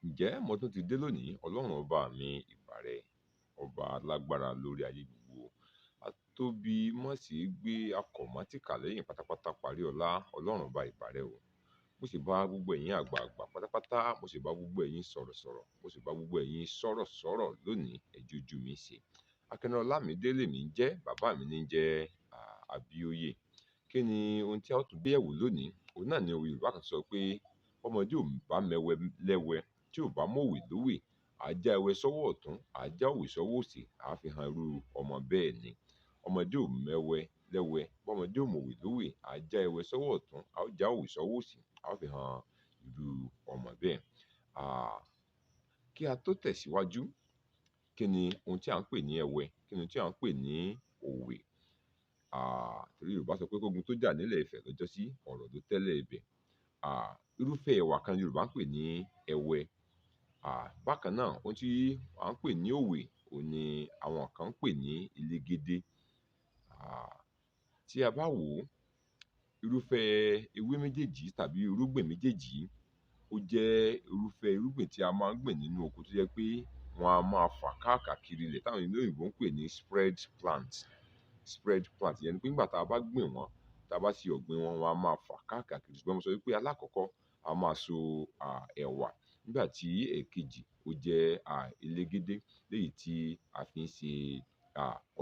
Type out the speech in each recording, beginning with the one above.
Ǹjẹ́ mo tún ti dé lónìí, Ọlọ́run ọba mi ìbà rẹ, ọba alágbára lórí ayé gbogbo. Atóbi mọ́ sí gbé akọ̀mátìkà lẹ́yìn pátápátá parí ọlá, Ọlọ́run ọba ìbà rẹ o. Mo sì bá gbogbo ẹ̀yin àgbààgbà pátápátá, mo sì bá gbogbo ẹ̀yin sọ̀rọ̀sọ̀rọ̀, mo sì bá gbogbo ẹ̀yin sọ̀rọ̀sọ̀rọ̀ lónìí, ẹ jójú mi ṣe. Akẹni Ọlámídé lèmi ń jẹ́, bàbá mi ní ń jẹ́ Àbíóyè. Kí ni ohun tí a ó tún gbé yẹ̀wò lónìí? Òun náà ni òwe Yorùbá kan sọ pé ọmọdé ò bá mẹwẹ lẹ́wẹ, tí ò bá mọ̀wé lówè, ajá ẹwẹ sọ́wọ́ ọ̀tún, ajá òwe sọ́wọ́ òsì, á fi hàn irú ọmọ bẹ́ẹ̀ ni. Ọmọdé ò mẹwẹ lẹ́wẹ, bọ́mọdé ò mọ̀wé lówè, ajá ẹwẹ sọ́wọ́ ọ̀tún, ajá òwe sọ́wọ́ òsì, á fi hàn irú ọmọ bẹ́ẹ̀. Kí a tó tẹ̀síwájú, kí ni ohun tí à ń pè ní ẹwẹ? Kí ni ohun tí à ń pè ní òwe? Torí Yorùbá sọ pé kógun tó jà nílẹ̀ Ifẹ̀ lọ́jọ́sí, ọ̀rọ̀ ló tẹ́lẹ̀ ibẹ̀. Irúfẹ́ ẹ̀wà kan ni Yorùbá ń pè ní ẹwẹ. Bákan náà, ohun tí à ń pè ní òwe, òun ni àwọn kan ń pè ní elégédé. Tí a bá wò ó, irúfẹ́ ewé méjèèjì tàbí irúgbìn méjèèjì, ó jẹ́ irúfẹ́ irúgbìn tí a máa ń gbìn nínú oko tó jẹ́ pé wọ́n á máa fà káàkiri ilẹ̀ táwọn olóyìnbó ń pè ní spread plant. Spread plant yẹn ni pé nígbà tá a bá gbìn wọ́n, tá a bá ṣe ọ̀gbìn wọn, wọ́n á máa fà káàkiri. Ṣùgbọ́n mo sọ wípé alákọ̀ọ́kọ́ a máa so ẹ̀wà, nígbà tí èkejì ó jẹ́ elégédé, léyìí tí a fi ń ṣe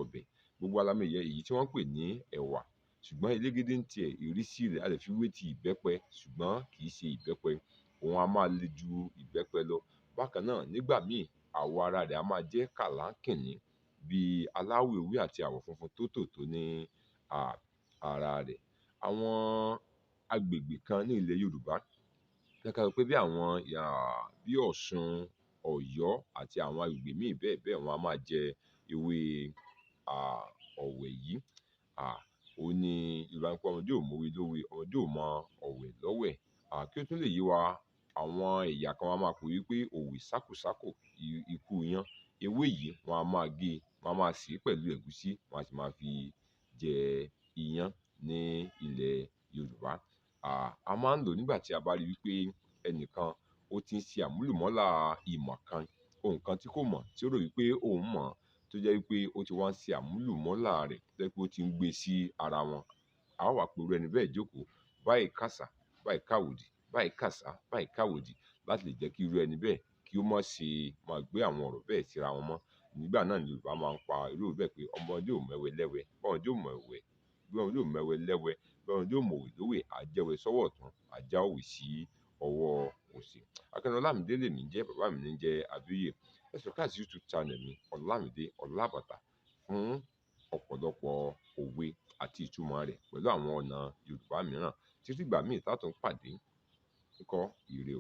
ọbẹ̀. Gbogbo wa la mọ èyí tí wọ́n ń pè ní ẹ̀wà, ṣùgbọ́n elégédé ń tiẹ̀ ìrísí rẹ̀ a lè fi wé ti ìbẹ́pẹ, ṣùgbọ́n kì í ṣe ìbẹ́pẹ. Òun a máa le ju ìbẹ́pẹ lọ. Bákan náà, nígbà míì àwọ̀ ara rẹ̀ a máa jẹ́ kàlánkìnní, bíi aláwọ̀ ewé àti àwọ̀ funfun tótòtó ní ara rẹ̀. Àwọn agbègbè kan ní ilẹ̀ Yorùbá, jẹ́ ká sọ pé bí àwọn bí Ọ̀ṣun, Ọ̀yọ́ àti àwọn agbègbè míì bẹ́ẹ̀ bẹ́ẹ̀, wọ́n a máa jẹ ewé ọ̀wẹ̀ yìí. Òun ni Yorùbá ń pé ọmọdé ò mọ̀wé lówè, ọmọdé ò mọ ọ̀wẹ̀ lọ́wẹ̀. Kí ó tún lè yé wa, àwọn ẹ̀yà kan wọ́n á máa pè wípé òwe sákòsákò ikú iyán. Ewé yìí wọ́n á máa gé, wọ́n á máa sè é pẹ̀lú ẹ̀gúsí, wọ́n á sì máa fi jẹ iyán ní ilẹ̀ Yorùbá. A máa ń lò ó nígbà tí a bá rí wípé ẹnìkan ó ti ń ṣe àmúlùmọ́là ìmọ̀ kan, ohun kan tí kò mọ̀, tí ó rò wípé òun mọ̀, tó jẹ́ wípé ó ti wá ń ṣe àmúlùmọ́là rẹ̀, tó jẹ́ pé ó ti ń gbé sí ara wọn. A ó wá pe irú ẹni bẹ́ẹ̀ jókòó, báyìí kàsá, báyìí káwòdì, báyìí kàsá, báyìí káwòdì, láti lè jẹ́ kí irú ẹni bẹ́ẹ̀ kí ó má ṣe máa gbé àwọn ọ̀rọ̀ bẹ́ẹ̀ síra wọn mọ́. Nígbà náà ni Yorùbá máa ń pa irú òwe bẹ́ẹ̀ pé ọmọdé ò mẹwẹ lẹ́wẹ, bọ́mọdé ò mẹwẹ lẹ́wẹ, bọ́mọdé ò mọ̀wé lówè, ajá ẹwẹ sọ́wọ́ ọ̀tún, ajá òwe sí ọwọ́ òsì. Akẹni Ọlámídé lèmi ń jẹ́, bàbá mi ní ń jẹ́ Àbíóyè. Ẹ subscribe sí YouTube channel mi, Ọlámídé Ọlábàtà, fún ọ̀pọ̀lọpọ̀ òwe àti ìtumọ̀ rẹ̀ pẹ̀lú àwọn ọ̀nà Yorùbá mìíràn. Títí ìgbà míì tá tún pàdé, ńkọ́, ire o.